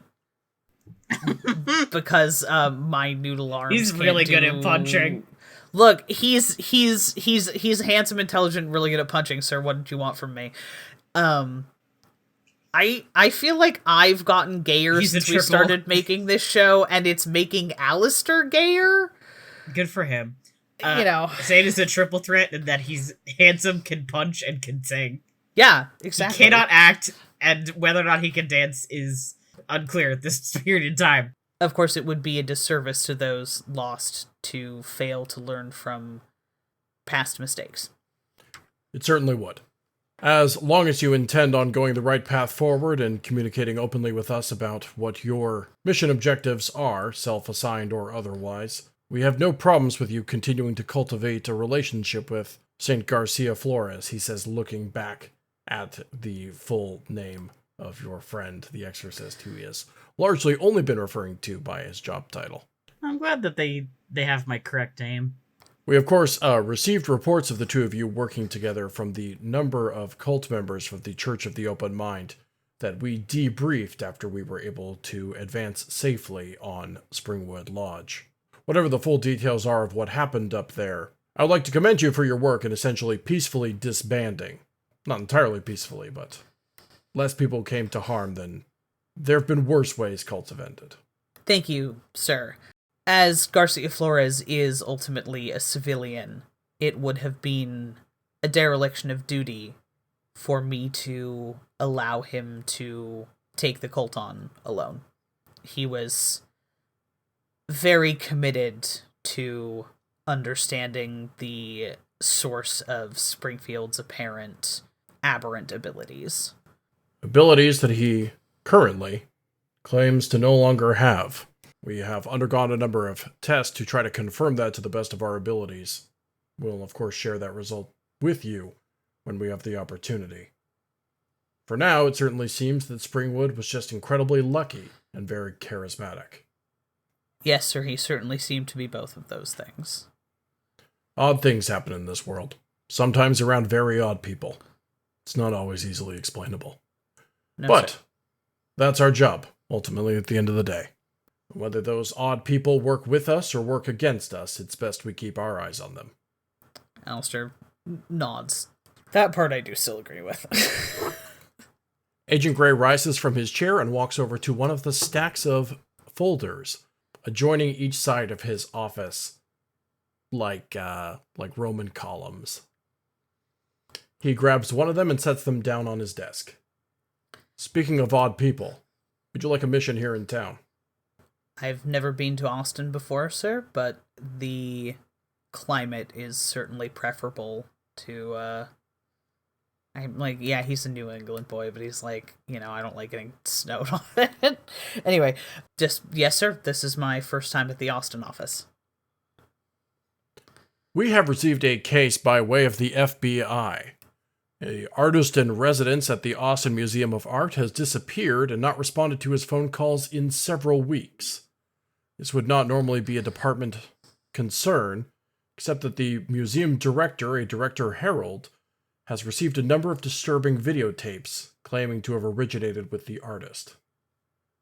because my noodle arms. He's really good at punching. Look, he's handsome, intelligent, really good at punching, sir. What did you want from me? I feel like I've gotten gayer since we started making this show, and it's making Alister gayer. Good for him. Saint is a triple threat in that he's handsome, can punch, and can sing. Yeah, exactly. He cannot act, and whether or not he can dance is unclear at this period in time. Of course, it would be a disservice to those lost to fail to learn from past mistakes. It certainly would. As long as you intend on going the right path forward and communicating openly with us about what your mission objectives are, self-assigned or otherwise, we have no problems with you continuing to cultivate a relationship with St. Garcia Flores, he says, looking back at the full name of your friend, the exorcist, who he has largely only been referring to by his job title. I'm glad that they have my correct name. We, of course, received reports of the two of you working together from the number of cult members from the Church of the Open Mind that we debriefed after we were able to advance safely on Springwood Lodge. Whatever the full details are of what happened up there, I would like to commend you for your work in essentially peacefully disbanding. Not entirely peacefully, but less people came to harm than there have been worse ways cults have ended. Thank you, sir. As Garcia Flores is ultimately a civilian, it would have been a dereliction of duty for me to allow him to take the cult on alone. He was very committed to understanding the source of Springfield's apparent aberrant abilities. Abilities that he currently claims to no longer have. We have undergone a number of tests to try to confirm that to the best of our abilities. We'll, of course, share that result with you when we have the opportunity. For now, it certainly seems that Springwood was just incredibly lucky and very charismatic. Yes, sir, he certainly seemed to be both of those things. Odd things happen in this world, sometimes around very odd people. It's not always easily explainable. No, But sir. that's our job, ultimately, at the end of the day. Whether those odd people work with us or work against us, it's best we keep our eyes on them. Alister nods. That part I do still agree with. Agent Gray rises from his chair and walks over to one of the stacks of folders adjoining each side of his office, like Roman columns. He grabs one of them and sets them down on his desk. Speaking of odd people, would you like a mission here in town? I've never been to Austin before, sir, but the climate is certainly preferable to, I'm like, yeah, he's a New England boy, but he's like, I don't like getting snowed on it. Anyway, yes, sir, this is my first time at the Austin office. We have received a case by way of the FBI. An artist in residence at the Austin Museum of Art has disappeared and not responded to his phone calls in several weeks. This would not normally be a department concern, except that the museum director, a director herald, has received a number of disturbing videotapes claiming to have originated with the artist.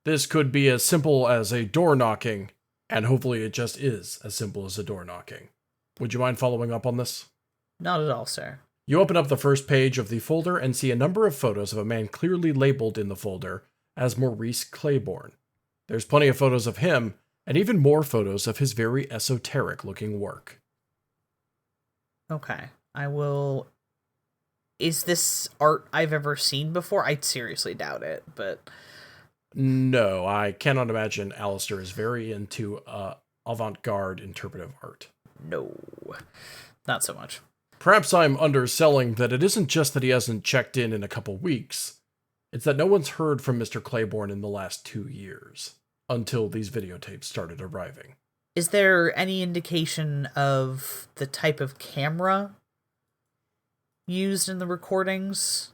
This could be as simple as a door knocking, and hopefully it just is as simple as a door knocking. Would you mind following up on this? Not at all, sir. You open up the first page of the folder and see a number of photos of a man clearly labeled in the folder as Maurice Claiborne. There's plenty of photos of him, and even more photos of his very esoteric-looking work. Okay, I will... Is this art I've ever seen before? I seriously doubt it, but... No, I cannot imagine Alister is very into avant-garde interpretive art. No, not so much. Perhaps I'm underselling that it isn't just that he hasn't checked in a couple weeks. It's that no one's heard from Mr. Claiborne in the last 2 years, until these videotapes started arriving. Is there any indication of the type of camera used in the recordings?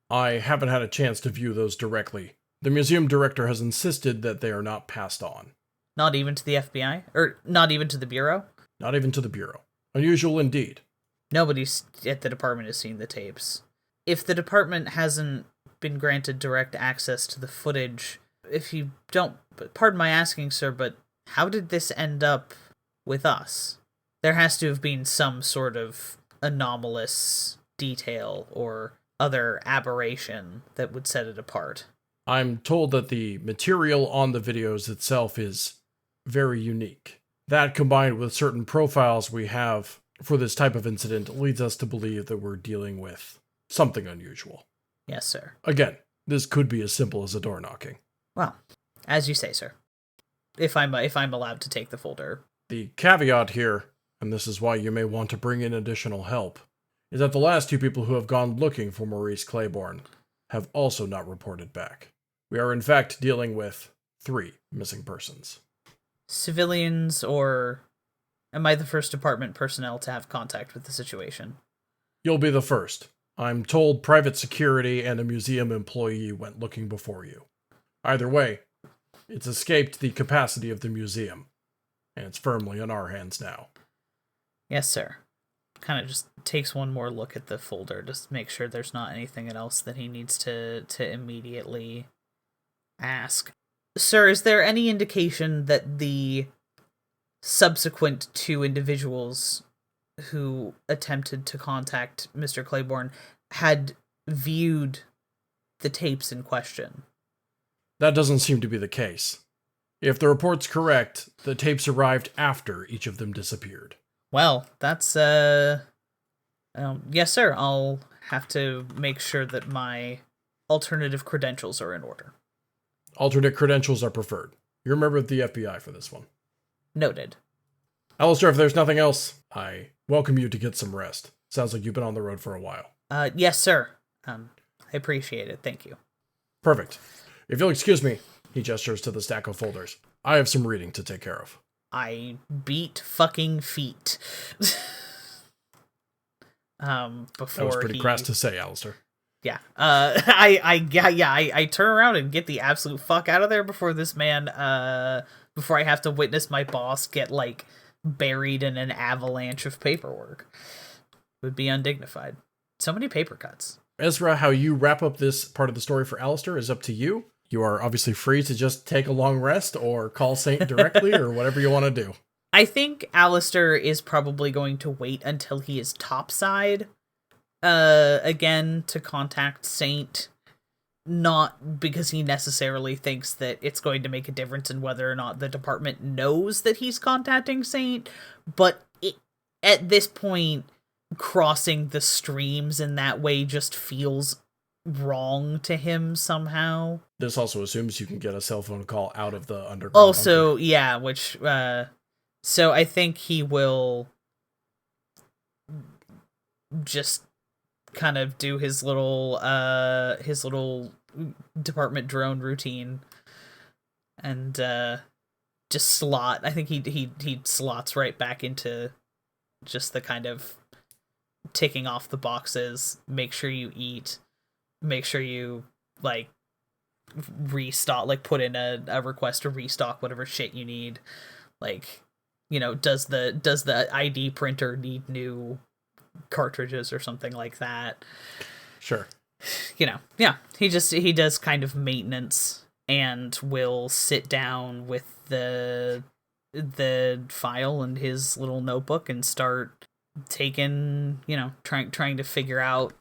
I haven't had a chance to view those directly. The museum director has insisted that they are not passed on. Not even to the FBI? Or not even to the Bureau? Not even to the Bureau. Unusual indeed. Nobody at the department has seen the tapes. If the department hasn't been granted direct access to the footage, if you don't... Pardon my asking, sir, but how did this end up with us? There has to have been some sort of anomalous detail or other aberration that would set it apart. I'm told that the material on the videos itself is very unique. That, combined with certain profiles we have for this type of incident, leads us to believe that we're dealing with something unusual. Yes, sir. Again, this could be as simple as a door knocking. Well, as you say, sir. If I'm allowed to take the folder. The caveat here, and this is why you may want to bring in additional help, is that the last 2 people who have gone looking for Maurice Claiborne have also not reported back. We are in fact dealing with 3 missing persons. Civilians, or am I the first department personnel to have contact with the situation? You'll be the first. I'm told private security and a museum employee went looking before you. Either way, it's escaped the capacity of the museum, and it's firmly in our hands now. Yes, sir. Kind of just takes one more look at the folder, just make sure there's not anything else that he needs to immediately ask. Sir, is there any indication that the subsequent 2 individuals who attempted to contact Mr. Claiborne had viewed the tapes in question? That doesn't seem to be the case. If the report's correct, the tapes arrived after each of them disappeared. Well, that's, yes, sir, I'll have to make sure that my alternative credentials are in order. Alternate credentials are preferred. You're a member of the FBI for this one. Noted. Alister, if there's nothing else, I welcome you to get some rest. Sounds like you've been on the road for a while. Yes, sir. I appreciate it. Thank you. Perfect. If you'll excuse me, he gestures to the stack of folders. I have some reading to take care of. I beat fucking feet. Before That was pretty crass to say, Alister. Yeah. I turn around and get the absolute fuck out of there before this man, before I have to witness my boss get, like, buried in an avalanche of paperwork. Would be undignified. So many paper cuts. Ezra, how you wrap up this part of the story for Alister is up to you. You are obviously free to just take a long rest or call Saint directly or whatever you want to do. I think Alister is probably going to wait until he is topside again to contact Saint. Not because he necessarily thinks that it's going to make a difference in whether or not the department knows that he's contacting Saint, but at this point, crossing the streams in that way just feels wrong to him somehow. This also assumes you can get a cell phone call out of the underground. Also, bunker. Yeah, which, so I think he will just kind of do his little department drone routine and, just slot. I think he slots right back into just the kind of ticking off the boxes, make sure you eat, make sure you, like, restock, like, put in a request to restock whatever shit you need. Like, you know, does the ID printer need new cartridges or something like that? Sure. You know, yeah, he does kind of maintenance and will sit down with the file and his little notebook and start taking, you know, trying to figure out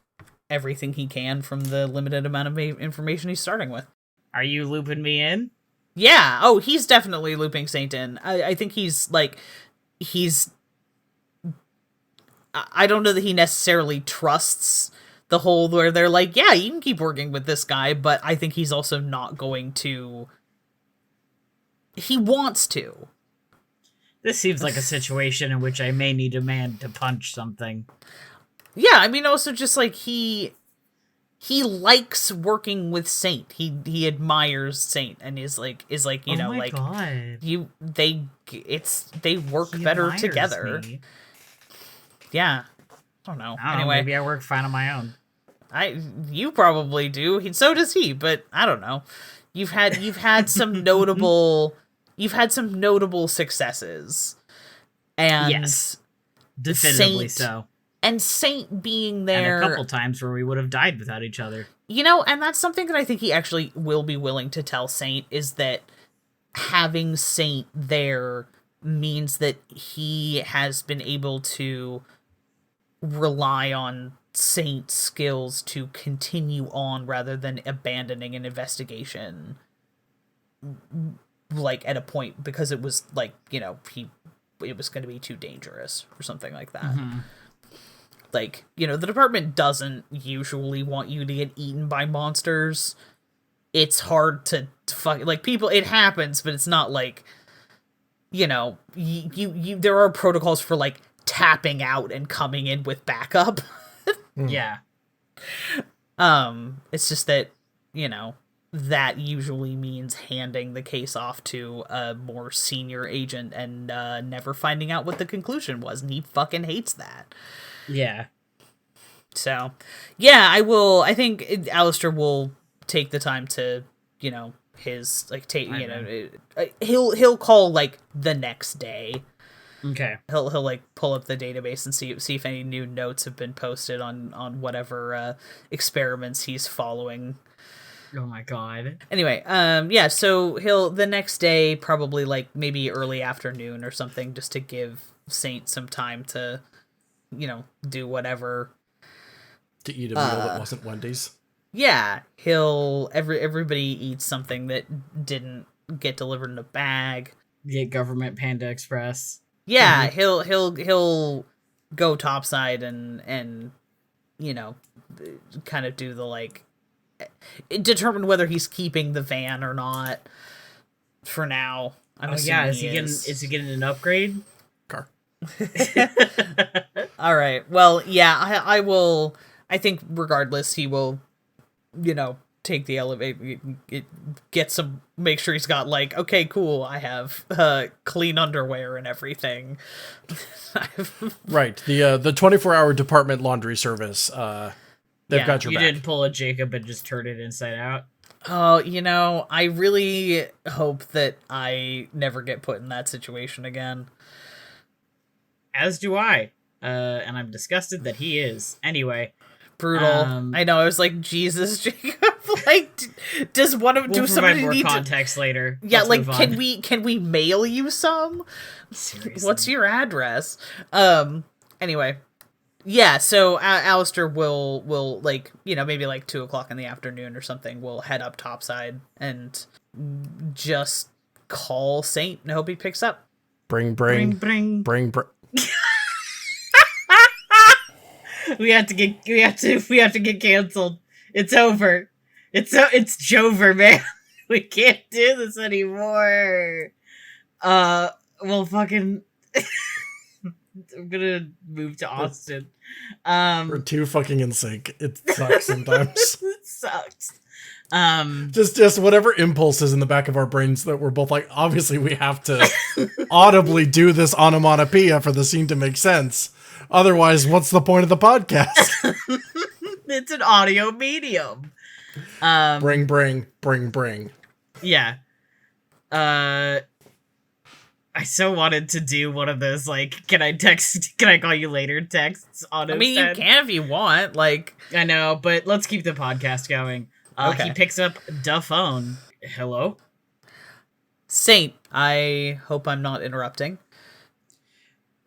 everything he can from the limited amount of information he's starting with. Are you looping me in? Yeah. Oh, he's definitely looping Saint in. I think he's I don't know that he necessarily trusts the whole where they're like, yeah, you can keep working with this guy, but I think he's also not going to. He wants to. This seems like a situation in which I may need a man to punch something. Yeah, I mean, also just like he likes working with Saint. He admires Saint and is like you know, like God. they work He better admires together. me. Yeah, I don't know. I don't know, Anyway, maybe I work fine on my own. You probably do. So does he, but I don't know. You've had some notable successes, and yes, definitively Saint, so. And Saint being there, and a couple times where we would have died without each other. You know, and that's something that I think he actually will be willing to tell Saint, is that having Saint there means that he has been able to rely on Saint's skills to continue on rather than abandoning an investigation, like, at a point, because it was, like, you know, it was going to be too dangerous or something like that. Mm-hmm. Like, you know, the department doesn't usually want you to get eaten by monsters. It's hard to fuck, like, people, it happens, but it's not like, you know, you there are protocols for, like, tapping out and coming in with backup. Yeah. It's just that, you know, that usually means handing the case off to a more senior agent and never finding out what the conclusion was, and he fucking hates that. Yeah. So, yeah, I think Alister will take the time to, you know, his, like, you know, he'll call, like, the next day. Okay. He'll like pull up the database and see if any new notes have been posted on whatever experiments he's following. Oh my God. Anyway, yeah, so he'll the next day, probably like maybe early afternoon or something, just to give Saint some time to, you know, do whatever. To eat a meal that wasn't Wendy's. Yeah, everybody eats something that didn't get delivered in a bag. Get government Panda Express. Yeah, he'll go topside and you know, kind of do the, like, determine whether he's keeping the van or not for now. I'm assuming is he getting an upgrade? Car. All right. Well, yeah, I think regardless he will take the elevator, get some, make sure he's got like, okay, cool, I have clean underwear and everything. Right. The 24-hour department laundry service. They've got your you back. didn't pull a Jacob and just turn it inside out. Oh, I really hope that I never get put in that situation again. As do I. And I'm disgusted that he is. Anyway. Brutal. I know. I was like, Jesus, Jacob. Like, does somebody more need context later? Yeah, Let's like, can we mail you some? Seriously. What's your address? Anyway, yeah. So Alister will like, maybe like 2:00 in the afternoon or something. We'll head up topside and just call Saint and hope he picks up. Bring. We have to get canceled. It's over. It's Jover, man. We can't do this anymore. Well, fucking. I'm gonna move to Austin. We're too fucking in sync. It sucks sometimes. It sucks. Just whatever impulse is in the back of our brains that we're both like, obviously we have to audibly do this onomatopoeia for the scene to make sense. Otherwise, what's the point of the podcast? It's an audio medium. Bring. Yeah. I so wanted to do one of those, like, can I call you later texts on I mean, you can if you want, like. I know, but let's keep the podcast going. Okay. He picks up the phone. Hello? Saint, I hope I'm not interrupting.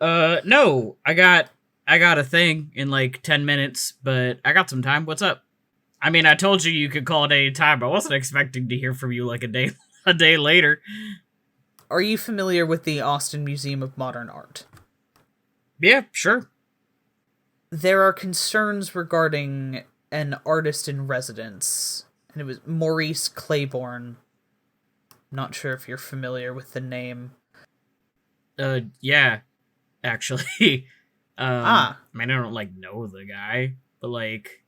No, I got a thing in like 10 minutes, but I got some time. What's up? I mean, I told you could call at any time. I wasn't expecting to hear from you like a day later. Are you familiar with the Austin Museum of Modern Art? Yeah, sure. There are concerns regarding an artist in residence, and it was Maurice Claiborne. Not sure if you're familiar with the name. Yeah, actually. I mean, I don't, like, know the guy, but, like,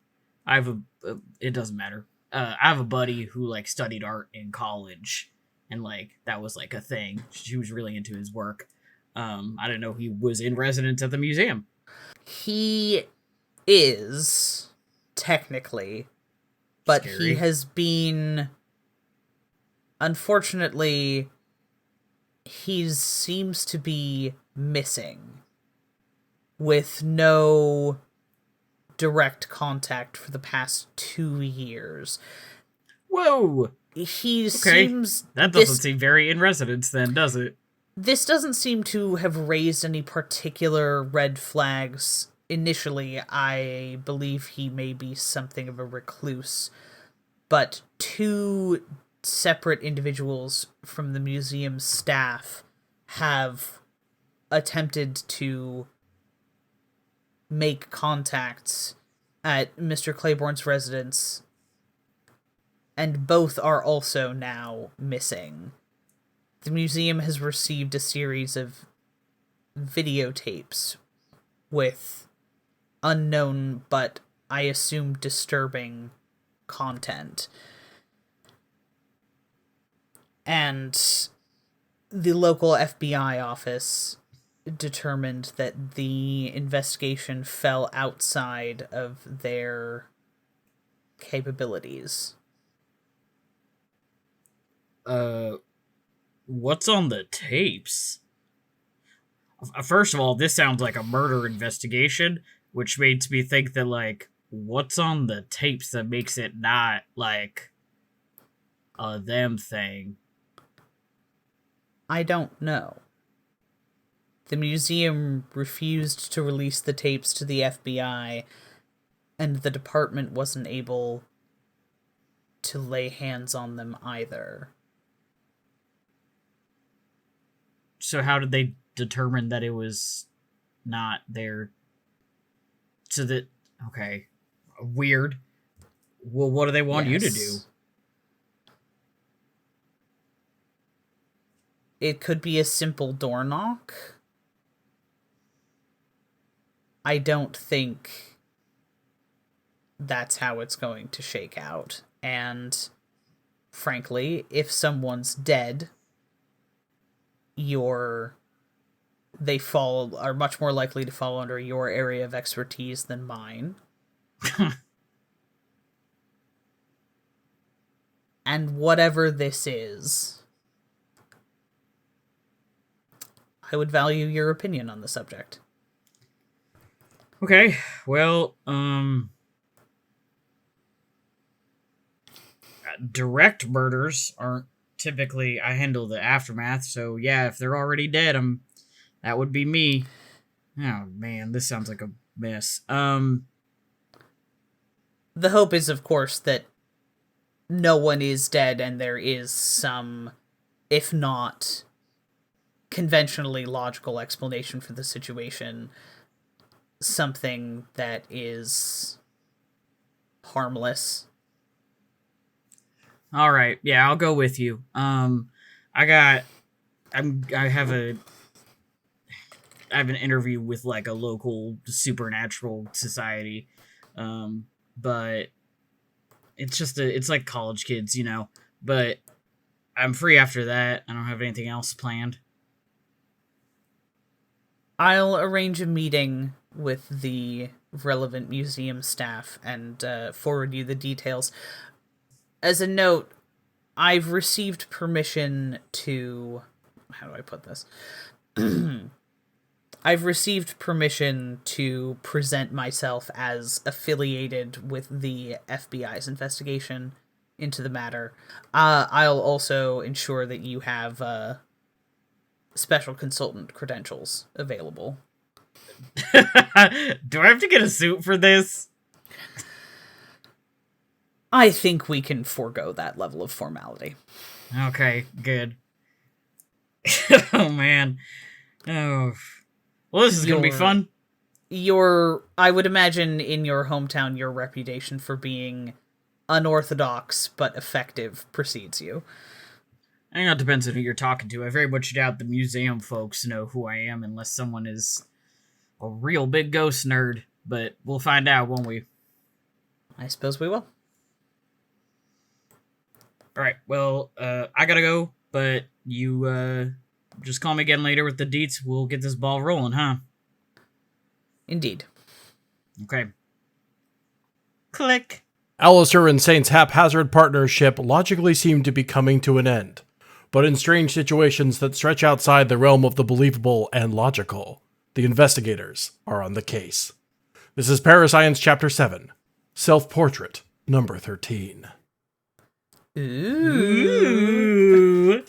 it doesn't matter. I have a buddy who, like, studied art in college, and, like, that was, like, a thing. She was really into his work. I didn't know he was in residence at the museum. He is, technically, but Scary. He has been, unfortunately, he seems to be missing, with no direct contact for the past 2 years. Whoa! He okay. seems... That doesn't seem very in residence then, does it? This doesn't seem to have raised any particular red flags. Initially, I believe he may be something of a recluse, but 2 separate individuals from the museum staff have attempted to make contacts at Mr. Claiborne's residence, and both are also now missing. The museum has received a series of videotapes with unknown, but I assume disturbing, content. And the local FBI office determined that the investigation fell outside of their capabilities. What's on the tapes? First of all, this sounds like a murder investigation, which makes me think that, like, what's on the tapes that makes it not, like, a them thing? I don't know. The museum refused to release the tapes to the FBI, and the department wasn't able to lay hands on them either. So how did they determine that it was not there? So that, okay, weird. Well, what do they want you to do? It could be a simple door knock. I don't think that's how it's going to shake out. And frankly, if someone's dead, are much more likely to fall under your area of expertise than mine. And whatever this is, I would value your opinion on the subject. Okay, well, direct murders aren't typically, I handle the aftermath, so yeah, if they're already dead, that would be me. Oh man, this sounds like a mess. The hope is, of course, that no one is dead and there is some, if not conventionally logical explanation for the situation, something that is harmless. All right, yeah, I'll go with you. I have an interview with like a local supernatural society, but it's like college kids, you know. But I'm free after that. I don't have anything else planned. I'll arrange a meeting with the relevant museum staff and forward you the details. As a note, I've received permission to... How do I put this? I've received permission to present myself as affiliated with the FBI's investigation into the matter. I'll also ensure that you have special consultant credentials available. Do I have to get a suit for this? I think we can forego that level of formality. Okay, good. Oh, man. Oh. Well, this is going to be fun. I would imagine in your hometown, your reputation for being unorthodox but effective precedes you. I think it depends on who you're talking to. I very much doubt the museum folks know who I am unless someone is a real big ghost nerd. But we'll find out, won't we? I suppose we will. Alright, well, I gotta go, but you, just call me again later with the deets. We'll get this ball rolling, huh? Indeed. Okay. Click. Alister and Saint's haphazard partnership logically seemed to be coming to an end, but in strange situations that stretch outside the realm of the believable and logical, the investigators are on the case. This is ParaScience Chapter 7, Self-Portrait, number 13. Ooh.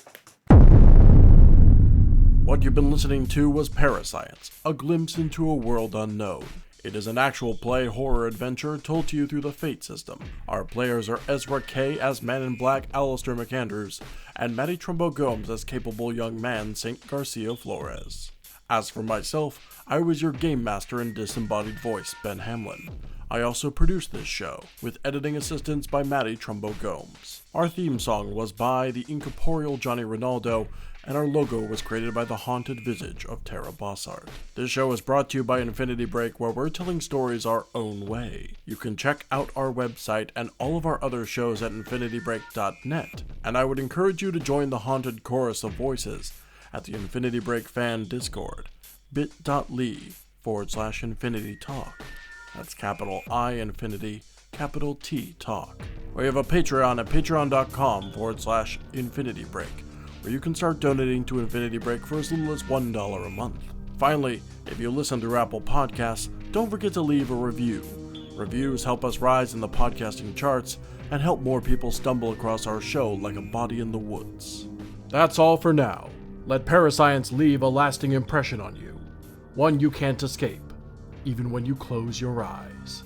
What you've been listening to was ParaScience, a glimpse into a world unknown. It is an actual play horror adventure told to you through the Fate system. Our players are Ezra Kaye as Man in Black Alister McAndrews, and Matty Trumbo-Gomes as capable young man Saint Garcia Flores. As for myself, I was your game master and disembodied voice, Ben Hamlin. I also produced this show, with editing assistance by Matty Trumbo-Gomes. Our theme song was by the incorporeal Johnny Rinaldo, and our logo was created by the haunted visage of Terra Bosart. This show is brought to you by Infinity Break, where we're telling stories our own way. You can check out our website and all of our other shows at infinitybreak.net, and I would encourage you to join the haunted chorus of voices at the Infinity Break fan Discord, bit.ly/Infinity Talk. That's capital I Infinity, capital T Talk. We have a Patreon at patreon.com/Infinity Break, where you can start donating to Infinity Break for as little as $1 a month. Finally, if you listen through Apple Podcasts, don't forget to leave a review. Reviews help us rise in the podcasting charts and help more people stumble across our show like a body in the woods. That's all for now. Let ParaScience leave a lasting impression on you, one you can't escape, even when you close your eyes.